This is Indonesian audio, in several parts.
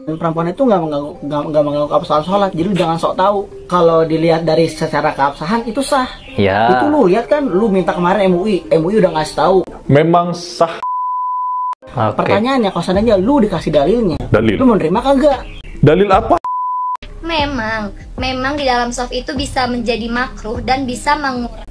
Dan perempuan itu nggak mengganggu keabsahan sholat, jadi lu jangan sok tahu. Kalau dilihat dari secara keabsahan itu sah. Ya. Itu lu lihat kan, lu minta kemarin MUI udah ngasih tahu. Memang sah. Pertanyaannya, kalau seandainya lu dikasih dalilnya, Dalil. lu menerima kagak? Dalil apa? Memang di dalam soft itu bisa menjadi makruh dan bisa mengurangi.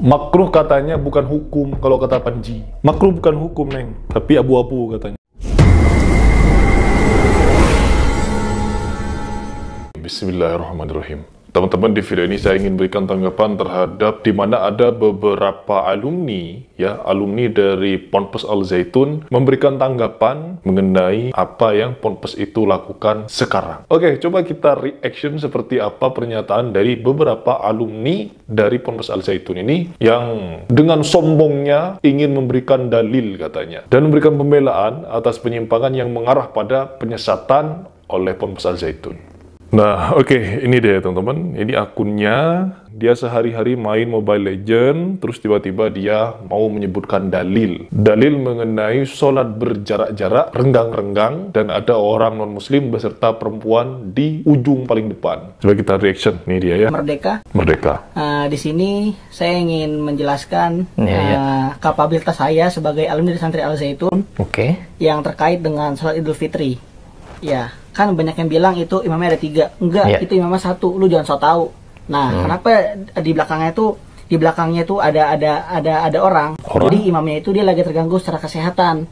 Makruh katanya bukan hukum kalau kata Panji. Makruh bukan hukum, Neng, tapi abu-abu katanya. Bismillahirrahmanirrahim. Teman-teman, di video ini saya ingin berikan tanggapan terhadap di mana ada beberapa alumni dari Ponpes Al Zaitun memberikan tanggapan mengenai apa yang Ponpes itu lakukan sekarang. Oke, coba kita reaction seperti apa pernyataan dari beberapa alumni dari Ponpes Al Zaitun ini yang dengan sombongnya ingin memberikan dalil katanya dan memberikan pembelaan atas penyimpangan yang mengarah pada penyesatan oleh Ponpes Al Zaitun. Nah, oke, ini deh teman-teman. Ini akunnya, dia sehari-hari main Mobile Legends, terus tiba-tiba dia mau menyebutkan dalil. Dalil mengenai sholat berjarak-jarak, renggang-renggang, dan ada orang non-muslim beserta perempuan di ujung paling depan. Coba kita reaction, ini dia ya. Merdeka. Di sini saya ingin menjelaskan kapabilitas saya sebagai alumni dari Santri Al Zaitun. Yang terkait dengan sholat Idul Fitri. Ya, kan banyak yang bilang itu imamnya ada 3. Enggak, itu imamnya 1. Lu jangan sok tahu. Nah, kenapa di belakangnya itu ada orang. Jadi imamnya itu dia lagi terganggu secara kesehatan.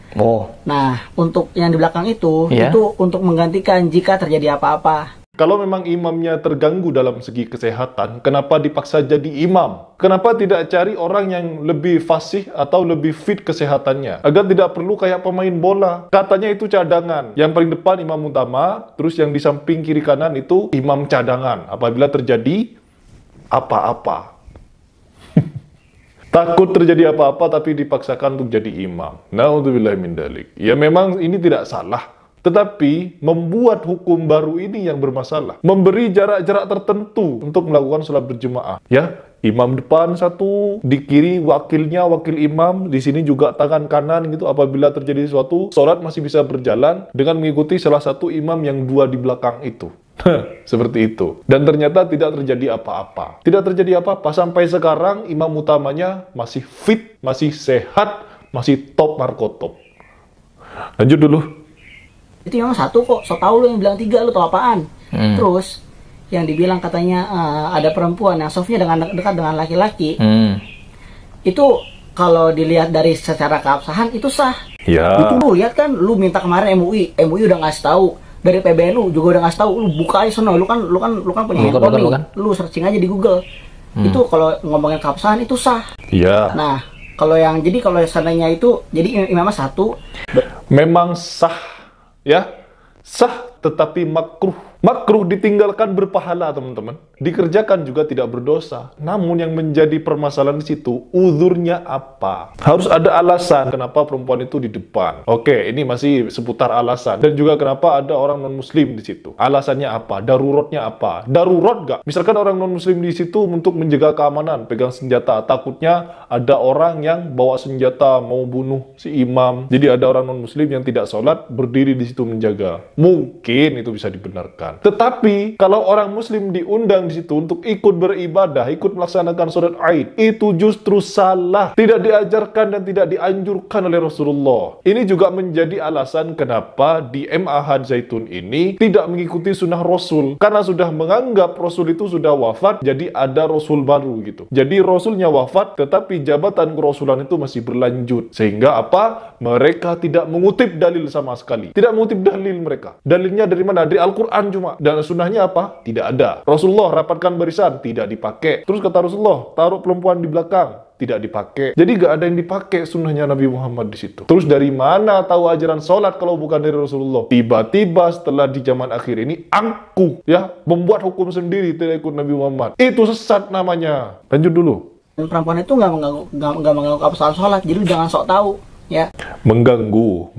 Nah, untuk yang di belakang itu untuk menggantikan jika terjadi apa-apa. Kalau memang imamnya terganggu dalam segi kesehatan, kenapa dipaksa jadi imam? Kenapa tidak cari orang yang lebih fasih atau lebih fit kesehatannya? Agar tidak perlu kayak pemain bola. Katanya itu cadangan. Yang paling depan imam utama, terus yang di samping kiri kanan itu imam cadangan. Apabila terjadi apa-apa. Takut terjadi apa-apa tapi dipaksakan untuk jadi imam. Na'udzubillahi min dzalik. Ya memang ini tidak salah. Tetapi membuat hukum baru ini yang bermasalah. Memberi jarak-jarak tertentu untuk melakukan sholat berjemaah. Ya, imam depan 1, di kiri wakilnya, wakil imam, di sini juga tangan kanan gitu. Apabila terjadi sesuatu, sholat masih bisa berjalan dengan mengikuti salah satu imam yang 2 di belakang itu. Seperti itu. Dan ternyata tidak terjadi apa-apa. Tidak terjadi apa-apa. Sampai sekarang imam utamanya masih fit, masih sehat, masih top markotop. Lanjut dulu. Itu memang 1 kok, so tau lu yang bilang 3, lu tau apaan? Terus yang dibilang katanya ada perempuan yang softnya dekat dengan laki-laki. Itu kalau dilihat dari secara keabsahan itu sah. Ya. Itu lu lihat kan, lu minta kemarin MUI udah ngasih tahu. Dari PBNU juga udah ngasih tahu, lu buka aja sono, lu kan punya handphone nih. Lu searching aja di Google. Itu kalau ngomongin keabsahan itu sah. Iya. Nah, kalau seandainya itu jadi imamnya 1 memang sah. Ya, sah tetapi makruh. Makruh ditinggalkan berpahala, teman-teman. Dikerjakan juga tidak berdosa. Namun yang menjadi permasalahan di situ, uzurnya apa? Harus ada alasan kenapa perempuan itu di depan. Oke, ini masih seputar alasan. Dan juga kenapa ada orang non-muslim di situ. Alasannya apa? Daruratnya apa? Darurat gak? Misalkan orang non-muslim di situ untuk menjaga keamanan, pegang senjata. Takutnya ada orang yang bawa senjata mau bunuh si imam. Jadi ada orang non-muslim yang tidak sholat, berdiri di situ menjaga. Mungkin itu bisa dibenarkan. Tetapi kalau orang muslim diundang di situ untuk ikut beribadah, ikut melaksanakan sholat Aid, itu justru salah. Tidak diajarkan dan tidak dianjurkan oleh Rasulullah. Ini juga menjadi alasan kenapa di Ma'had Zaitun ini tidak mengikuti sunnah Rasul. Karena sudah menganggap Rasul itu sudah wafat, jadi ada Rasul baru gitu. Jadi Rasulnya wafat, tetapi jabatan kerasulan itu masih berlanjut. Sehingga apa? Mereka tidak mengutip dalil sama sekali. Tidak mengutip dalil mereka. Dalilnya dari mana? Dari Al-Quran cuma. Dan sunnahnya apa? Tidak ada. Rasulullah rapatkan barisan, tidak dipakai. Terus kata Rasulullah, taruh perempuan di belakang, tidak dipakai. Jadi gak ada yang dipakai sunnahnya Nabi Muhammad di situ. Terus dari mana tahu ajaran sholat kalau bukan dari Rasulullah? Tiba-tiba setelah di zaman akhir ini angkuh ya, membuat hukum sendiri tidak ikut Nabi Muhammad. Itu sesat namanya. Lanjut dulu. Dan perempuan itu nggak mengganggu keabsahan sholat, jadi lu jangan sok tahu ya. Mengganggu.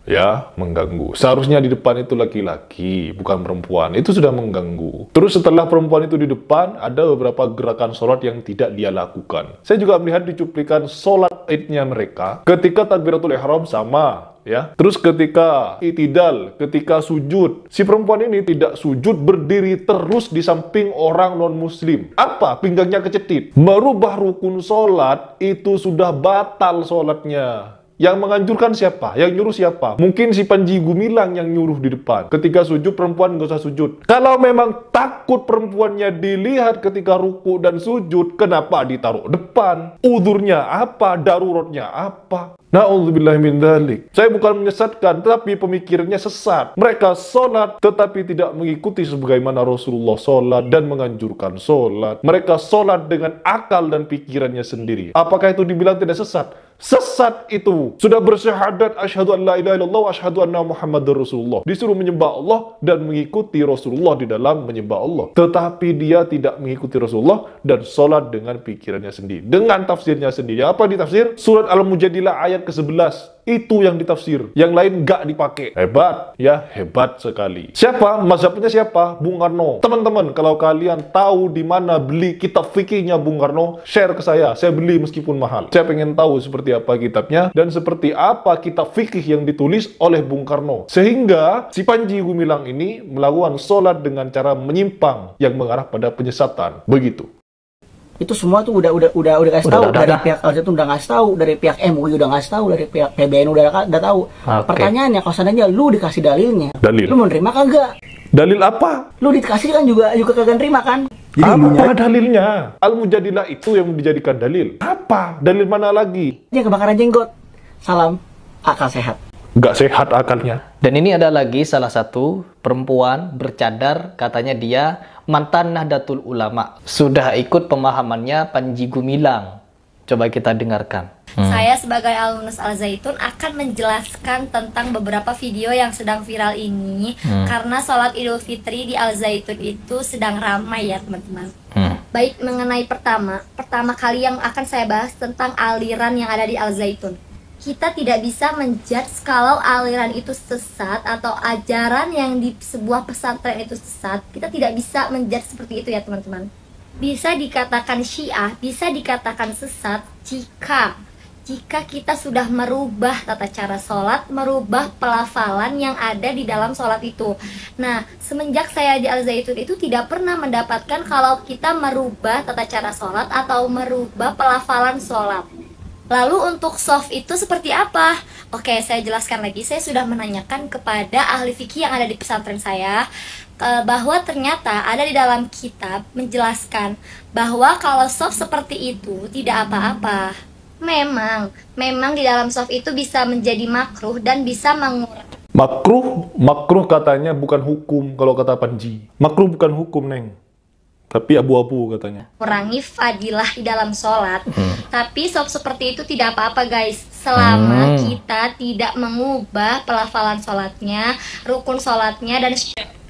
Ya, mengganggu. Seharusnya di depan itu laki-laki, bukan perempuan. Itu sudah mengganggu. Terus setelah perempuan itu di depan, ada beberapa gerakan sholat yang tidak dia lakukan. Saya juga melihat di cuplikan sholat idnya mereka, ketika takbiratul ihram sama, ya. Terus ketika itidal, ketika sujud, si perempuan ini tidak sujud, berdiri terus di samping orang non-muslim. Apa? Pinggangnya kecetit. Merubah rukun sholat, itu sudah batal sholatnya. Yang menganjurkan siapa? Yang nyuruh siapa? Mungkin si Panji Gumilang yang nyuruh di depan. Ketika sujud, perempuan nggak usah sujud. Kalau memang takut perempuannya dilihat ketika ruku dan sujud, kenapa ditaruh depan? Udurnya apa? Daruratnya apa? Na'udzubillah min dzalik. Saya bukan menyesatkan, tetapi pemikirannya sesat. Mereka sholat, tetapi tidak mengikuti sebagaimana Rasulullah sholat dan menganjurkan sholat. Mereka sholat dengan akal dan pikirannya sendiri. Apakah itu dibilang tidak sesat? Sesat itu. Sudah bersyahadat asyhadu an la ilaha illallah wa asyhadu anna Muhammadar Rasulullah. Disuruh menyembah Allah dan mengikuti Rasulullah di dalam menyembah Allah. Tetapi dia tidak mengikuti Rasulullah dan sholat dengan pikirannya sendiri. Dengan tafsirnya sendiri. Apa ditafsir? Surat Al-Mujadilah ayat ke-11. Itu yang ditafsir. Yang lain nggak dipakai. Hebat. Ya, hebat sekali. Siapa? Mazhabnya siapa? Bung Karno. Teman-teman, kalau kalian tahu di mana beli kitab fikihnya Bung Karno, share ke saya. Saya beli meskipun mahal. Saya pengen tahu seperti apa kitabnya dan seperti apa kitab fikih yang ditulis oleh Bung Karno. Sehingga si Panji Gumilang ini melakukan sholat dengan cara menyimpang yang mengarah pada penyesatan. Begitu. Itu semua tuh udah kasih tahu dari pihak Al-Zaitun, udah ngasih tahu, dari pihak MUI udah ngasih tahu, dari pihak PBN udah tahu. Okay. Pertanyaannya, kalau seandainya lu dikasih dalilnya, lu mau nerima kagak? Dalil apa? Lu dikasih kan juga kagak nerima kan? Apa dalilnya? Al-Mujadilah itu yang dijadikan dalil. Apa? Dalil mana lagi? Dia kebakaran jenggot. Salam akal sehat. Nggak sehat akalnya. Dan ini ada lagi salah satu perempuan bercadar, katanya dia mantan Nahdlatul Ulama. Sudah ikut pemahamannya Panji Gumilang. Coba kita dengarkan. Saya sebagai alumnus Al-Zaitun akan menjelaskan tentang beberapa video yang sedang viral ini. Karena sholat Idul Fitri di Al-Zaitun itu sedang ramai ya teman-teman. Baik, mengenai pertama kali yang akan saya bahas tentang aliran yang ada di Al-Zaitun. Kita tidak bisa menjudge kalau aliran itu sesat atau ajaran yang di sebuah pesantren itu sesat. Kita tidak bisa menjudge seperti itu ya teman-teman. Bisa dikatakan Syiah, bisa dikatakan sesat jika kita sudah merubah tata cara sholat, merubah pelafalan yang ada di dalam sholat itu. Nah, semenjak saya di Al-Zaitun itu tidak pernah mendapatkan kalau kita merubah tata cara sholat atau merubah pelafalan sholat. Lalu untuk soft itu seperti apa? Oke, saya jelaskan lagi. Saya sudah menanyakan kepada ahli fikih yang ada di pesantren saya bahwa ternyata ada di dalam kitab menjelaskan bahwa kalau soft seperti itu tidak apa-apa. Memang di dalam soft itu bisa menjadi makruh dan bisa mengurangi. Makruh katanya bukan hukum kalau kata Panji. Makruh bukan hukum, Neng. Tapi abu-abu katanya. Kurangi fadilah di dalam sholat. Tapi seperti itu tidak apa-apa guys. Selama kita tidak mengubah pelafalan sholatnya, rukun sholatnya, dan...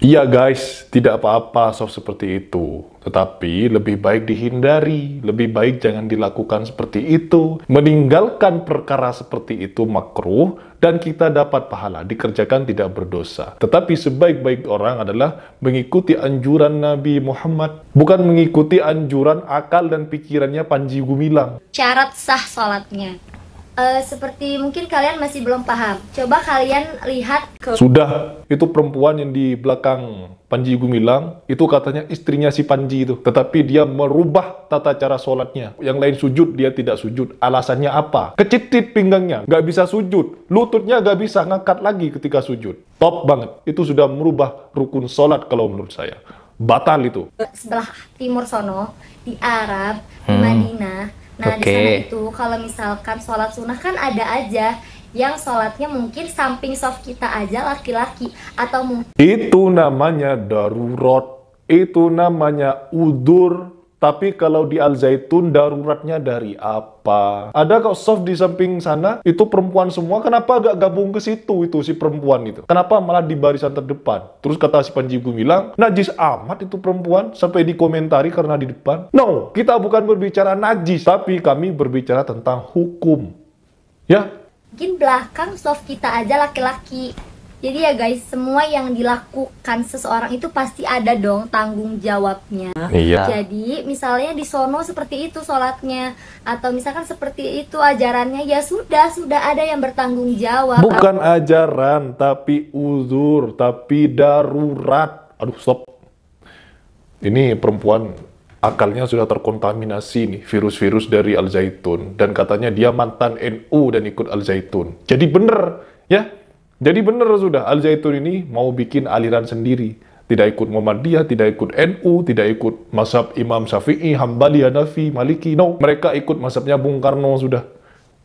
Iya guys, tidak apa-apa seperti itu. Tetapi lebih baik dihindari. Lebih baik jangan dilakukan seperti itu. Meninggalkan perkara seperti itu makruh. Dan kita dapat pahala, dikerjakan tidak berdosa. Tetapi sebaik-baik orang adalah mengikuti anjuran Nabi Muhammad. Bukan mengikuti anjuran akal dan pikirannya Panji Gumilang. Syarat sah sholatnya. Seperti mungkin kalian masih belum paham. Coba kalian lihat ke... Sudah, itu perempuan yang di belakang Panji Gumilang, itu katanya istrinya si Panji itu. Tetapi dia merubah tata cara sholatnya. Yang lain sujud, dia tidak sujud. Alasannya apa? Kecetit pinggangnya, nggak bisa sujud. Lututnya nggak bisa ngangkat lagi ketika sujud. Top banget. Itu sudah merubah rukun sholat kalau menurut saya. Batal itu. Sebelah timur sono, di Arab, di Madinah. Nah, di sana itu kalau misalkan sholat sunnah kan ada aja yang sholatnya mungkin samping soft kita aja laki-laki atau mungkin itu namanya darurat, itu namanya udur. Tapi kalau di Al-Zaitun daruratnya dari apa? Ada kok soft di samping sana, itu perempuan semua. Kenapa gak gabung ke situ itu si perempuan itu? Kenapa malah di barisan terdepan? Terus kata si Panji Gumilang, najis amat itu perempuan sampai dikomentari karena di depan. No, kita bukan berbicara najis, tapi kami berbicara tentang hukum. Ya. Mungkin belakang soft kita aja laki-laki. Jadi ya guys, semua yang dilakukan seseorang itu pasti ada dong tanggung jawabnya. Iya. Jadi misalnya di sono seperti itu sholatnya, atau misalkan seperti itu ajarannya, ya sudah ada yang bertanggung jawab. Bukan ajaran, tapi uzur, tapi darurat. Aduh, stop. Ini perempuan akalnya sudah terkontaminasi nih, virus-virus dari Al Zaitun. Dan katanya dia mantan NU dan ikut Al Zaitun. Jadi bener, ya. Jadi bener sudah, Al Zaitun ini mau bikin aliran sendiri. Tidak ikut Muhammadiyah, tidak ikut NU, tidak ikut mazhab Imam Syafi'i, Hambali, Hanafi, Maliki. No, mereka ikut mazhabnya Bung Karno sudah.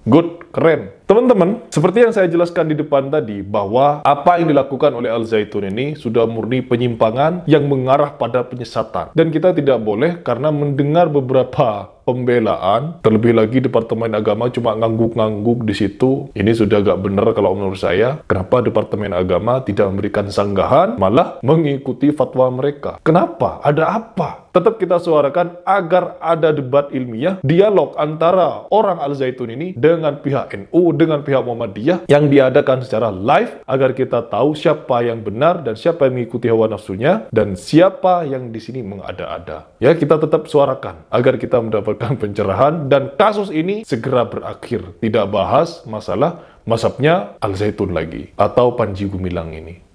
Good, keren. Teman-teman, seperti yang saya jelaskan di depan tadi, bahwa apa yang dilakukan oleh Al Zaitun ini sudah murni penyimpangan yang mengarah pada penyesatan. Dan kita tidak boleh karena mendengar beberapa pembelaan, terlebih lagi Departemen Agama cuma ngangguk-ngangguk di situ. Ini sudah gak benar kalau menurut saya. Kenapa Departemen Agama tidak memberikan sanggahan, malah mengikuti fatwa mereka? Kenapa? Ada apa? Tetap kita suarakan agar ada debat ilmiah, dialog antara orang Al Zaitun ini dengan pihak NU, dengan pihak Muhammadiyah yang diadakan secara live agar kita tahu siapa yang benar dan siapa yang mengikuti hawa nafsunya dan siapa yang di sini mengada-ada. Ya, kita tetap suarakan agar kita mendapatkan pencerahan dan kasus ini segera berakhir. Tidak bahas masalah mazhabnya Al Zaitun lagi atau Panji Gumilang ini.